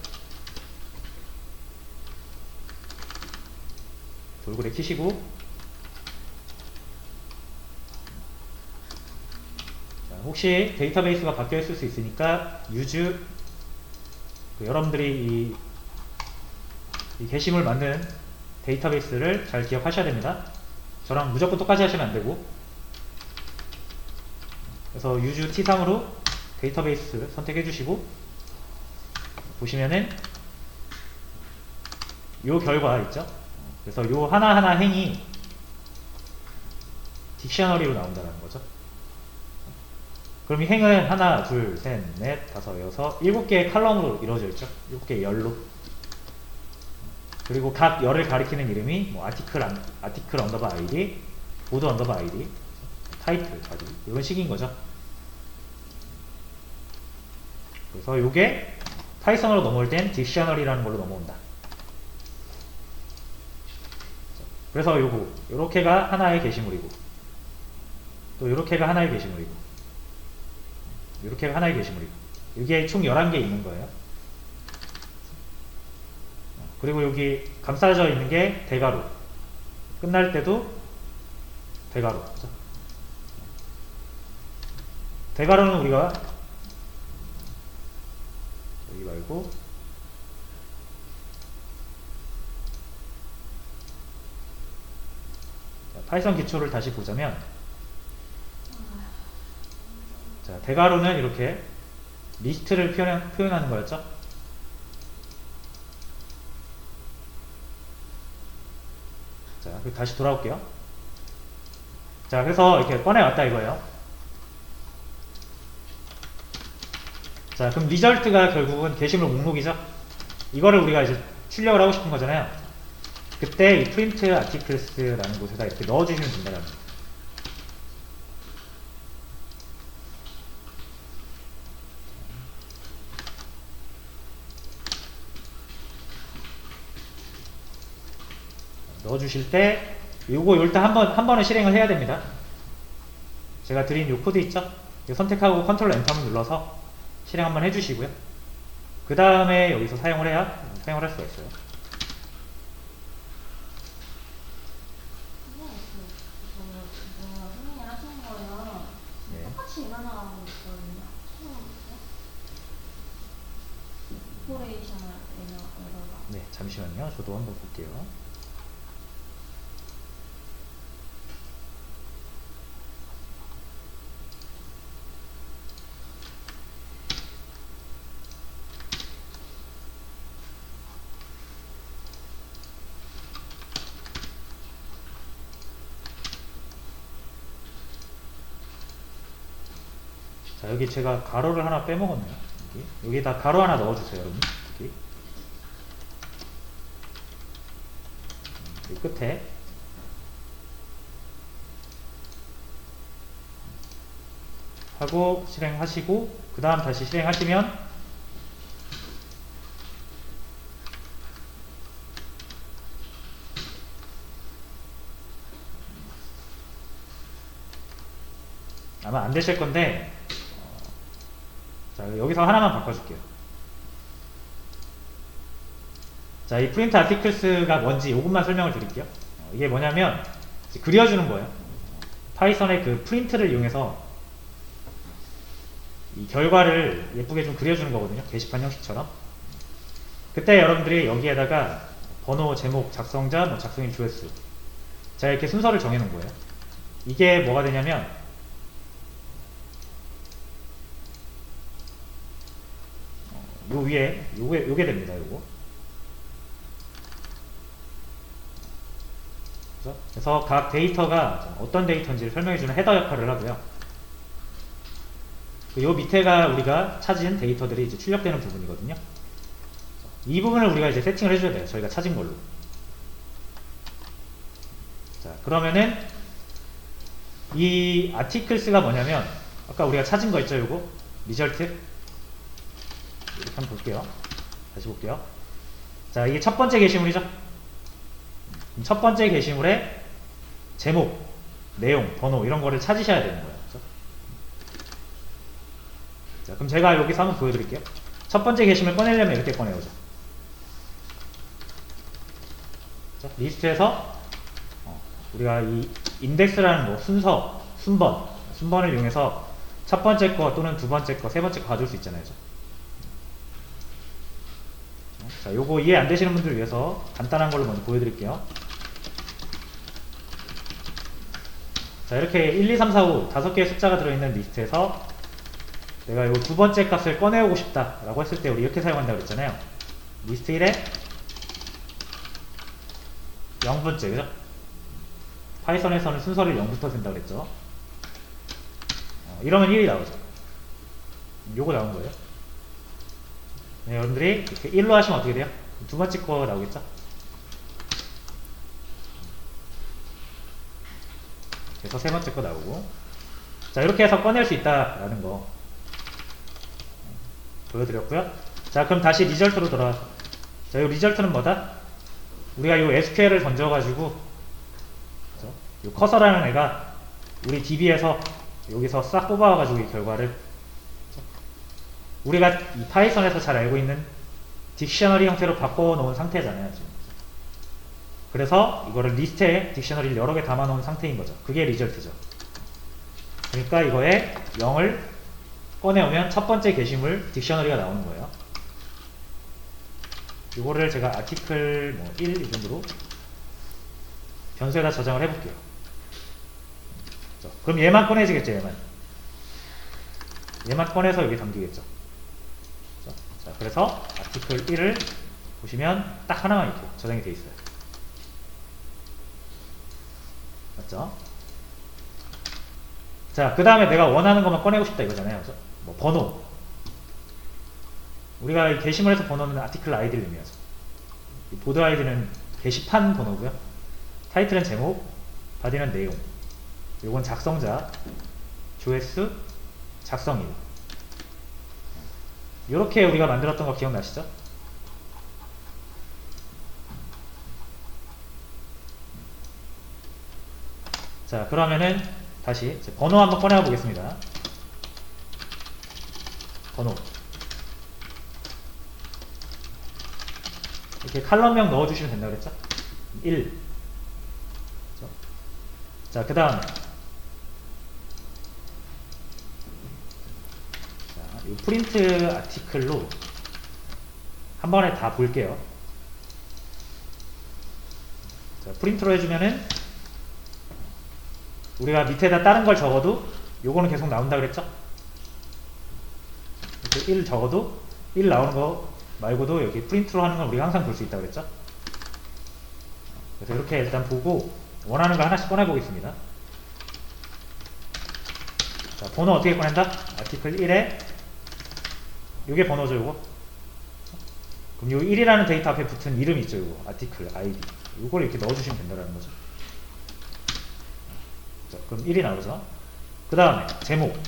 돌고래 키시고, 자, 혹시 데이터베이스가 바뀌어 있을 수 있으니까 use, 여러분들이 이 게시물 만든 데이터베이스를 잘 기억하셔야 됩니다. 저랑 무조건 똑같이 하시면 안 되고, 그래서 use t3으로 데이터베이스 선택해 주시고, 보시면은 요 결과 있죠? 그래서 요 하나하나 행이 딕셔너리로 나온다는 거죠. 그럼 이 행은 하나, 둘, 셋, 넷, 다섯, 여섯, 7개의 칼럼으로 이루어져 있죠. 7개의 열로. 그리고 각 열을 가리키는 이름이 뭐 아티클 언더바 id, 보드 언더바 id, 타이틀 바디, 이런 식인 거죠. 그래서 요게 파이썬으로 넘어올 땐 딕셔너리라는 걸로 넘어온다. 그래서 요렇게가 하나의 게시물이고, 또 요렇게가 하나의 게시물이고, 요렇게가 하나의 게시물이고, 이게 총 11개 있는 거예요. 그리고 여기 감싸져 있는 게 대괄호. 끝날 때도 대괄호. 대괄호는 우리가 여기 말고 파이썬 기초를 다시 보자면, 자, 대괄호는 이렇게 리스트를 표현하는 거였죠. 자, 다시 돌아올게요. 자, 그래서 이렇게 꺼내왔다 이거예요. 자, 그럼 리절트가 결국은 게시물 목록이죠. 이거를 우리가 이제 출력을 하고 싶은 거잖아요. 그때 이 print articles라는 곳에다 이렇게 넣어주시면 된다는 거예요. 넣어주실 때 요거 일단 한 번은 실행을 해야 됩니다. 제가 드린 요 코드 있죠? 이거 선택하고 컨트롤 엔터를 눌러서 실행 한번 해주시고요. 그 다음에 여기서 사용을 해야 사용을 할 수가 있어요. 나가고 있거든요. 오퍼레이션을 에러가. 네, 잠시만요. 저도 한번 볼게요. 자, 여기 제가 가로를 하나 빼먹었네요. 여기다 가로 하나 넣어주세요, 여러분. 여기 끝에. 하고 실행하시고 그 다음 다시 실행하시면 아마 안 되실 건데 자, 여기서 하나만 바꿔줄게요. 자, 이 프린트 아티클스가 뭔지 이것만 설명을 드릴게요. 이게 뭐냐면 이제 그려주는 거예요. 파이썬의 그 프린트를 이용해서 이 결과를 예쁘게 좀 그려주는 거거든요. 게시판 형식처럼. 그때 여러분들이 여기에다가 번호, 제목, 작성자, 뭐 작성인 조회수 자, 이렇게 순서를 정해놓은 거예요. 이게 뭐가 되냐면 요 위에 요게 됩니다. 요거. 그래서 각 데이터가 어떤 데이터인지를 설명해주는 헤더 역할을 하고요. 요 밑에가 우리가 찾은 데이터들이 이제 출력되는 부분이거든요. 이 부분을 우리가 이제 세팅을 해줘야 돼요. 저희가 찾은 걸로. 자, 그러면은 이 아티클스가 뭐냐면 아까 우리가 찾은 거 있죠, 요거 리절트 이렇게 한번 볼게요. 다시 볼게요. 자, 이게 첫 번째 게시물이죠. 첫 번째 게시물에 제목, 내용, 번호 이런 거를 찾으셔야 되는 거예요. 그렇죠? 자, 그럼 제가 여기서 한번 보여드릴게요. 첫 번째 게시물 꺼내려면 이렇게 꺼내오죠. 자, 리스트에서 우리가 이 인덱스라는 뭐 순서, 순번을 이용해서 첫 번째 거 또는 두 번째 거, 세 번째 거 가져올 수 있잖아요. 자, 요거 이해 안 되시는 분들 위해서 간단한 걸로 먼저 보여드릴게요. 자, 이렇게 1, 2, 3, 4, 5 5개의 숫자가 들어있는 리스트에서 내가 요 두 번째 값을 꺼내오고 싶다 라고 했을 때 우리 이렇게 사용한다고 그랬잖아요. 리스트 1에 0번째, 그죠? 파이썬에서는 순서를 0부터 센다고 그랬죠. 이러면 1이 나오죠. 요거 나온 거예요. 네, 여러분들이 이렇게 1로 하시면 어떻게 돼요? 두 번째 거 나오겠죠? 그래서 세 번째 거 나오고. 자, 이렇게 해서 꺼낼 수 있다라는 거 보여드렸고요. 자, 그럼 다시 리절트로 돌아와서 자, 이 리절트는 뭐다? 우리가 이 SQL을 던져가지고 이 커서라는 애가 우리 DB에서 여기서 싹 뽑아와가지고 이 결과를 우리가 이 파이썬에서 잘 알고 있는 딕셔너리 형태로 바꿔놓은 상태잖아요. 지금. 그래서 이거를 리스트에 딕셔너리를 여러 개 담아놓은 상태인 거죠. 그게 리절트죠. 그러니까 이거에 0을 꺼내오면 첫 번째 게시물 딕셔너리가 나오는 거예요. 이거를 제가 아티클 뭐 1 이 정도로 변수에다 저장을 해볼게요. 그럼 얘만 꺼내지겠죠, 얘만 꺼내서 여기 담기겠죠. 자, 그래서 아티클 1을 보시면 딱 하나만 이렇게 저장이 돼 있어요. 맞죠? 자, 그 다음에 내가 원하는 것만 꺼내고 싶다 이거잖아요. 그죠? 뭐 번호. 우리가 이 게시물에서 번호는 아티클 아이디를 의미하죠. 이 보드 아이디는 게시판 번호고요. 타이틀은 제목, 바디는 내용. 요건 작성자, 조회수, 작성일. 요렇게 우리가 만들었던 거 기억나시죠? 자, 그러면은 다시 이제 번호 한번 꺼내 보겠습니다. 번호. 이렇게 칼럼명 넣어주시면 된다고 그랬죠? 1. 자, 그 다음에 이 프린트 아티클로 한 번에 다 볼게요. 자, 프린트로 해주면은 우리가 밑에다 다른 걸 적어도 요거는 계속 나온다 그랬죠? 이렇게 1 적어도 1 나오는 거 말고도 여기 프린트로 하는 건 우리가 항상 볼 수 있다 그랬죠? 그래서 이렇게 일단 보고 원하는 거 하나씩 꺼내 보겠습니다. 자, 번호 어떻게 꺼낸다? 아티클 1에 요게 번호죠, 요거. 그럼 요 1이라는 데이터 앞에 붙은 이름 있죠, 요거. 아티클, 아이디. 요걸 이렇게 넣어주시면 된다는 거죠. 자, 그럼 1이 나오죠. 그 다음에 제목.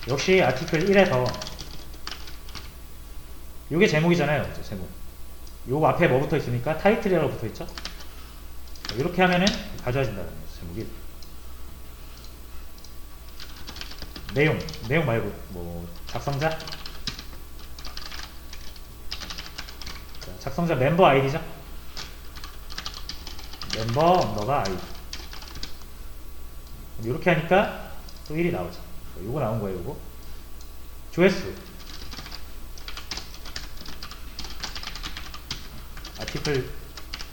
역시 아티클 1에서 요게 제목이잖아요. 제목. 요거 앞에 뭐 붙어 있습니까? 타이틀이라고 붙어 있죠. 이렇게 하면은 가져와진다는 거죠. 제목이. 내용 말고 뭐 작성자. 자, 작성자 멤버 아이디죠. 멤버 언더바 아이디. 이렇게 하니까 또 1이 나오죠. 요거 나온 거예요. 요거 조회수. 아티클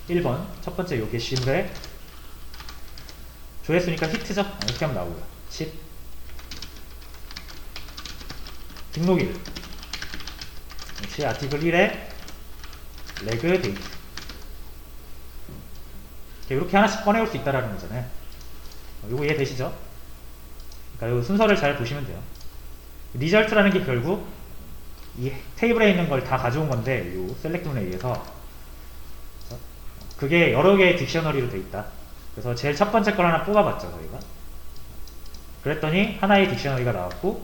1번 첫 번째 요 게시물에 조회수니까 히트죠. 이렇게 하면 나오고요. 10. 등록일. 역시 아티클 1에 레그 데이트. 이렇게 하나씩 꺼내올 수 있다라는 거잖아요. 요거 이해되시죠? 그러니까 요 순서를 잘 보시면 돼요. 리절트라는 게 결국 이 테이블에 있는 걸 다 가져온 건데 요 셀렉트문에 의해서 그게 여러 개의 딕셔너리로 돼 있다. 그래서 제일 첫 번째 걸 하나 뽑아봤죠, 저희가. 그랬더니 하나의 딕셔너리가 나왔고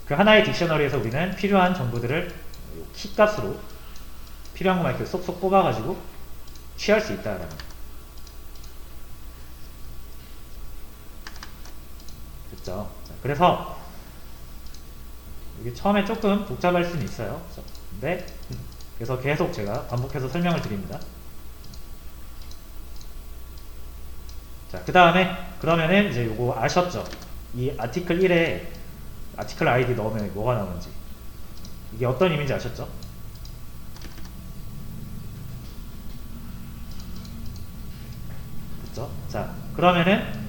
그 하나의 딕셔너리에서 우리는 필요한 정보들을 키 값으로 필요한 것만 이렇게 쏙쏙 뽑아가지고 취할 수 있다라는 거. 됐죠? 자, 그래서 이게 처음에 조금 복잡할 수는 있어요. 근데 그래서 계속 제가 반복해서 설명을 드립니다. 자, 그 다음에 그러면은 이제 요거 아셨죠? 이 아티클 1에 아티클 아이디 넣으면 뭐가 나오는지, 이게 어떤 의미인지 아셨죠? 그렇죠? 자, 그러면은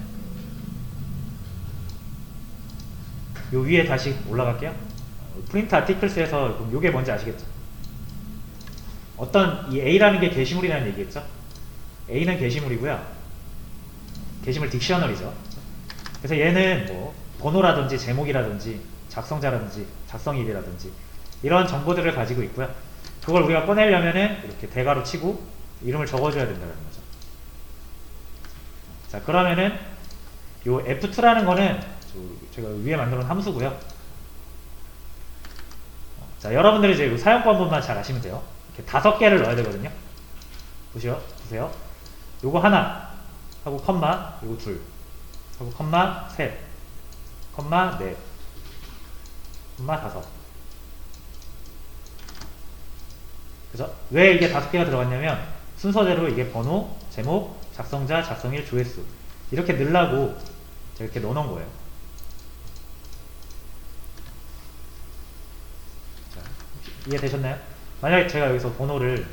요 위에 다시 올라갈게요. 프린트 아티클스에서 그럼 요게 뭔지 아시겠죠? 어떤 이 A라는 게 게시물이라는 얘기겠죠? A는 게시물이고요. 게시물 딕셔너리죠. 그래서 얘는 뭐 번호라든지 제목이라든지 작성자라든지 작성일이라든지 이런 정보들을 가지고 있고요. 그걸 우리가 꺼내려면은 이렇게 대괄호 치고 이름을 적어줘야 된다는 거죠. 자, 그러면은 요 F2라는 거는 제가 위에 만들어 놓은 함수고요. 자, 여러분들이 이제 요 사용법만 잘 아시면 돼요. 이렇게 5개를 넣어야 되거든요. 보세요. 요거 하나 하고 컴마, 요거 둘 하고 컴마 셋, 컴마 넷, 컴마 다섯. 그죠? 왜 이게 5개가 들어갔냐면 순서대로 이게 번호, 제목, 작성자, 작성일, 조회수 이렇게 넣으려고 제가 이렇게 넣어놓은 거예요. 자, 이해되셨나요? 만약에 제가 여기서 번호를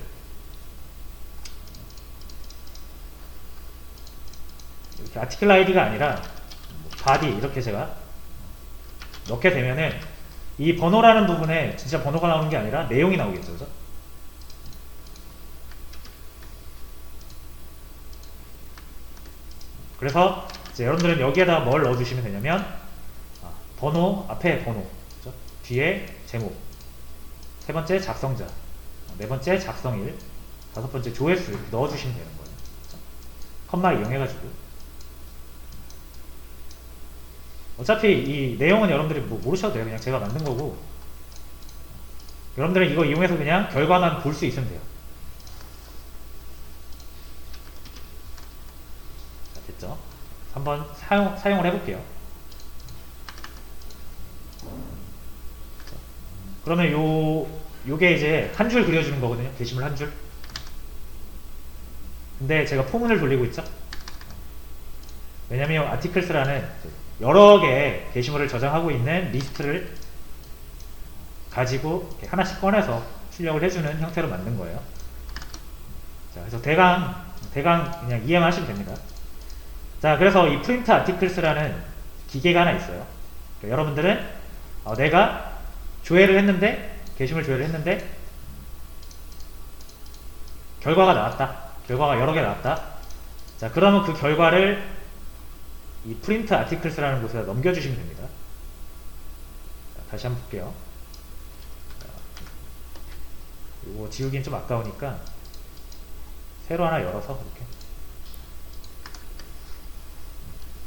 이렇게 아티클 아이디가 아니라 바디 이렇게 제가 넣게 되면은 이 번호라는 부분에 진짜 번호가 나오는 게 아니라 내용이 나오겠죠. 그죠? 그래서 이제 여러분들은 여기에다 뭘 넣어주시면 되냐면 번호, 앞에 번호, 그죠? 뒤에 제목, 세 번째 작성자, 네 번째 작성일, 다섯 번째 조회수 이렇게 넣어주시면 되는 거예요. 그죠? 컴마 이용해가지고. 어차피 이 내용은 여러분들이 뭐 모르셔도 돼요. 그냥 제가 만든 거고 여러분들은 이거 이용해서 그냥 결과만 볼 수 있으면 돼요. 자, 됐죠? 한번 사용을 해볼게요. 자, 그러면 요게 이제 한 줄 그려주는 거거든요. 게시물 한 줄. 근데 제가 포문을 돌리고 있죠. 왜냐면 아티클스라는 여러 개의 게시물을 저장하고 있는 리스트를 가지고 이렇게 하나씩 꺼내서 출력을 해주는 형태로 만든 거예요. 자, 그래서 대강 그냥 이해만 하시면 됩니다. 자, 그래서 이 프린트 아티클스라는 기계가 하나 있어요. 그러니까 여러분들은 내가 조회를 했는데, 게시물 조회를 했는데 결과가 나왔다. 결과가 여러 개 나왔다. 자, 그러면 그 결과를 이 프린트 아티클스라는 곳에 넘겨주시면 됩니다. 자, 다시 한번 볼게요. 이거 지우기는 좀 아까우니까 새로 하나 열어서 이렇게.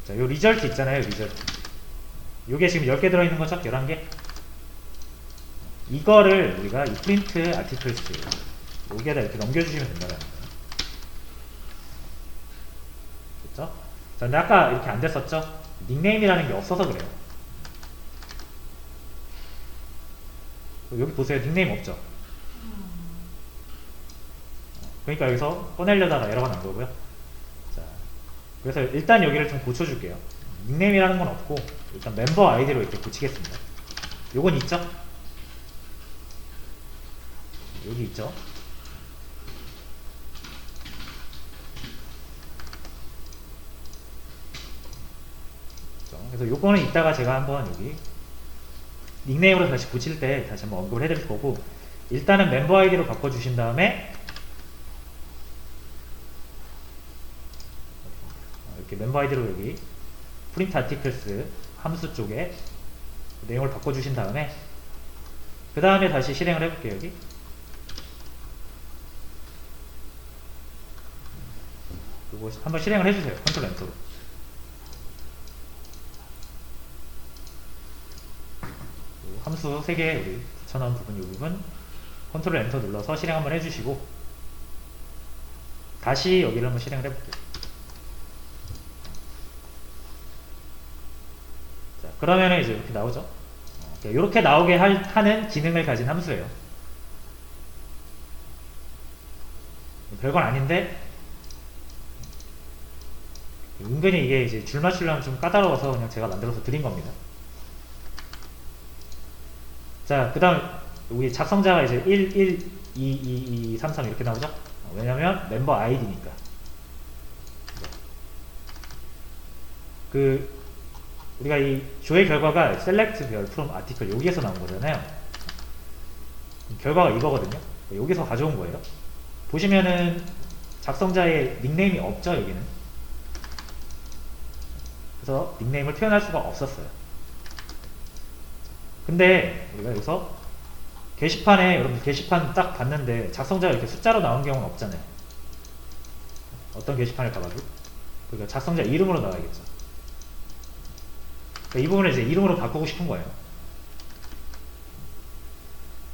자, 요 리절트 있잖아요. 리절트. 요게 지금 10개 들어있는 거죠? 11개? 이거를 우리가 이 프린트 아티클스 여기에다 이렇게 넘겨주시면 된다는 거예요. 됐죠? 자, 근데 아까 이렇게 안 됐었죠? 닉네임이라는 게 없어서 그래요. 여기 보세요. 닉네임 없죠? 그러니까 여기서 꺼내려다가 에러가 난 거고요. 자, 그래서 일단 여기를 좀 고쳐줄게요. 닉네임이라는 건 없고 일단 멤버 아이디로 이렇게 고치겠습니다. 요건 있죠? 여기 있죠? 그래서 요거는 이따가 제가 한번 여기 닉네임으로 다시 고칠 때 다시 한번 언급을 해드릴 거고, 일단은 멤버 아이디로 바꿔주신 다음에 이렇게 멤버 아이디로 여기 프린트 아티클스 함수 쪽에 내용을 바꿔주신 다음에 그 다음에 다시 실행을 해볼게요. 여기 그리고 한번 실행을 해주세요. 컨트롤 엔터로. 함수 3개 여기 붙여넣은 부분, 이 부분 컨트롤 엔터 눌러서 실행 한번 해주시고 다시 여기를 한번 실행을 해볼게요. 자, 그러면 이제 이렇게 나오죠. 이렇게 나오게 하는 기능을 가진 함수예요. 별건 아닌데 은근히 이게 이제 줄 맞추려면 좀 까다로워서 그냥 제가 만들어서 드린 겁니다. 자, 그 다음 여기 작성자가 이제 1, 1, 2, 2, 2, 3, 3 이렇게 나오죠? 왜냐면 멤버 아이디니까. 우리가 이 조회 결과가 select 별 from article 여기에서 나온 거잖아요. 결과가 이거거든요. 여기서 가져온 거예요. 보시면은 작성자의 닉네임이 없죠, 여기는. 그래서 닉네임을 표현할 수가 없었어요. 근데 우리가 여기서 게시판에, 여러분 게시판 딱 봤는데 작성자가 이렇게 숫자로 나온 경우는 없잖아요. 어떤 게시판을 가봐도. 그러니까 작성자 이름으로 나와야겠죠. 그러니까 이 부분을 이제 이름으로 바꾸고 싶은 거예요.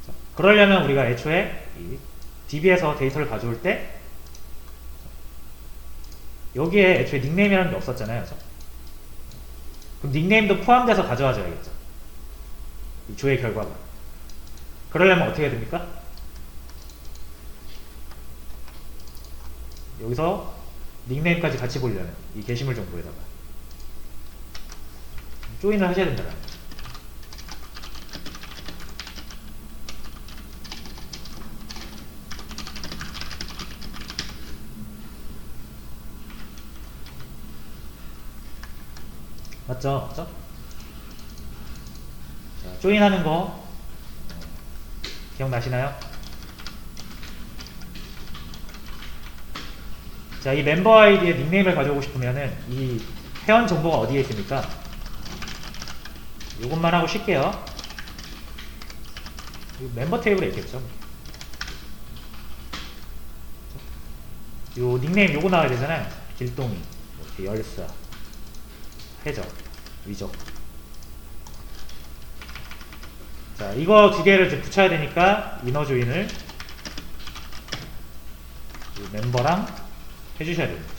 자, 그러려면 우리가 애초에 이 DB에서 데이터를 가져올 때 여기에 애초에 닉네임이라는 게 없었잖아요. 그래서 그럼 닉네임도 포함돼서 가져와 줘야겠죠. 이 조회 결과가. 그러려면 어떻게 해야 됩니까? 여기서 닉네임까지 같이 보려면 이 게시물 정보에다가 조인을 하셔야 된다. 맞죠? 맞죠? 자, 조인하는 거 기억나시나요? 자, 이 멤버 아이디의 닉네임을 가져오고 싶으면은 이 회원 정보가 어디에 있습니까? 이것만 하고 쉴게요. 멤버 테이블에 있겠죠. 요 닉네임 요거 나와야 되잖아요. 길동이, 이렇게 열사, 해적, 위적. 자, 이거 두 개를 좀 붙여야 되니까 이너 조인을 멤버랑 해주셔야 됩니다.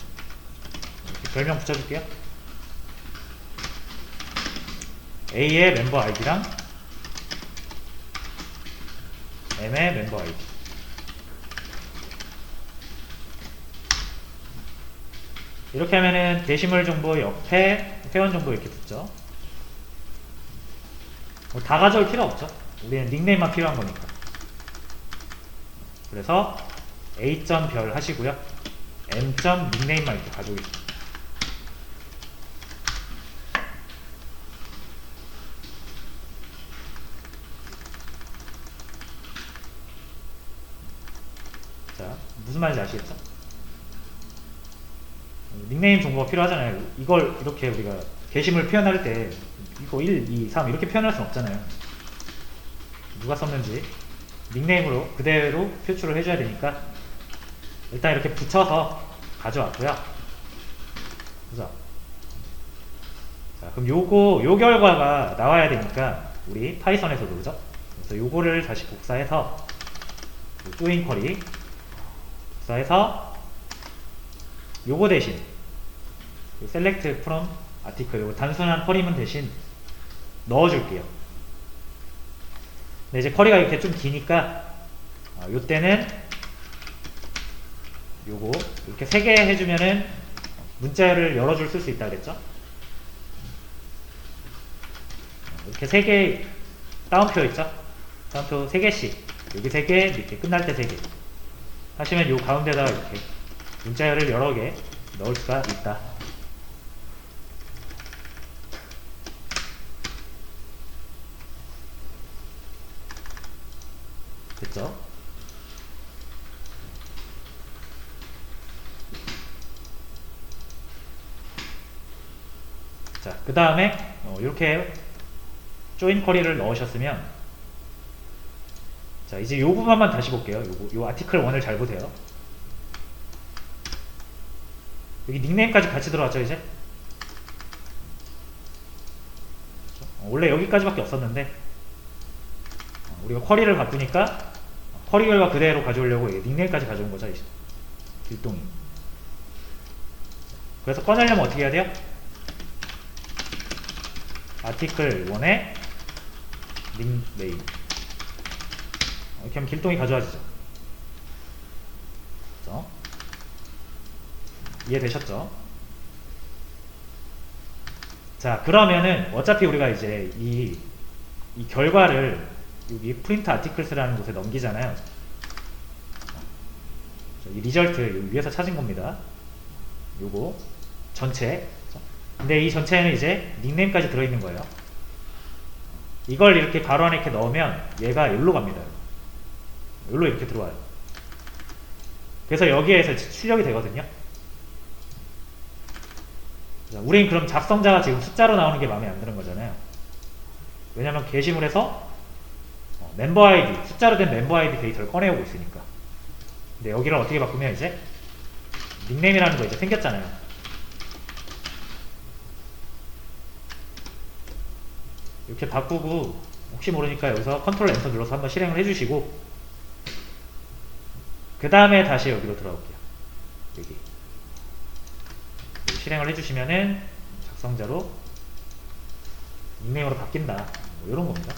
이렇게 별명 붙여줄게요. A의 멤버 아이디랑 M의 멤버 아이디. 이렇게 하면은 게시물 정보 옆에 회원 정보 이렇게 붙죠. 뭐다 가져올 필요 없죠. 우리는 닉네임만 필요한 거니까. 그래서 a.별 하시고요. m.닉네임만 이렇게 가져오겠습니다. 자, 무슨 말인지 아시겠죠? 닉네임 정보가 필요하잖아요. 이걸 이렇게 우리가 게시물 표현할 때 이거 1, 2, 3 이렇게 표현할 수는 없잖아요. 누가 썼는지 닉네임으로 그대로 표출을 해줘야 되니까 일단 이렇게 붙여서 가져왔고요. 그죠? 자, 그럼 요 결과가 나와야 되니까 우리 파이썬에서도 그죠? 그래서 요거를 다시 복사해서 조인 쿼리 복사해서 요거 대신 select from article 요거 단순한 쿼리문 대신 넣어줄게요. 근데 이제 쿼리가 이렇게 좀 기니까 요때는 요거 이렇게 3개 해주면은 문자를 여러 줄 쓸 수 있다 그랬죠? 이렇게 3개 따옴표 있죠? 따옴표 3개씩 여기 3개 밑에 끝날 때 3개 하시면 요 가운데다가 이렇게 문자열을 여러 개 넣을 수가 있다. 됐죠? 자, 그 다음에 이렇게 조인 쿼리를 넣으셨으면 자, 이제 요 부분만 다시 볼게요. 요 아티클 1을 잘 보세요. 여기 닉네임까지 같이 들어왔죠, 이제? 원래 여기까지밖에 없었는데 우리가 쿼리를 바꾸니까 쿼리 결과 그대로 가져오려고 닉네임까지 가져온 거죠, 이제. 길동이. 그래서 꺼내려면 어떻게 해야 돼요? 아티클 1에 닉네임 이렇게 하면 길동이 가져와지죠. 그렇죠? 이해되셨죠? 자, 그러면은 어차피 우리가 이제 이 결과를 여기 프린트 아티클스라는 곳에 넘기잖아요. 이 리절트 여기 위에서 찾은 겁니다. 요거 전체. 근데 이 전체에는 이제 닉네임까지 들어있는 거예요. 이걸 이렇게 가로 안에 이렇게 넣으면 얘가 여기로 갑니다. 여기로 이렇게 들어와요. 그래서 여기에서 출력이 되거든요. 우린 그럼 작성자가 지금 숫자로 나오는 게 마음에 안 드는 거잖아요. 왜냐면 게시물에서 멤버 아이디, 숫자로 된 멤버 아이디 데이터를 꺼내오고 있으니까. 근데 여기를 어떻게 바꾸면 이제 닉네임이라는 거 이제 생겼잖아요. 이렇게 바꾸고 혹시 모르니까 여기서 컨트롤 엔터 눌러서 한번 실행을 해주시고 그 다음에 다시 여기로 들어올게요. 여기 실행을 해주시면은 작성자로 닉네임으로 바뀐다. 뭐 이런 겁니다.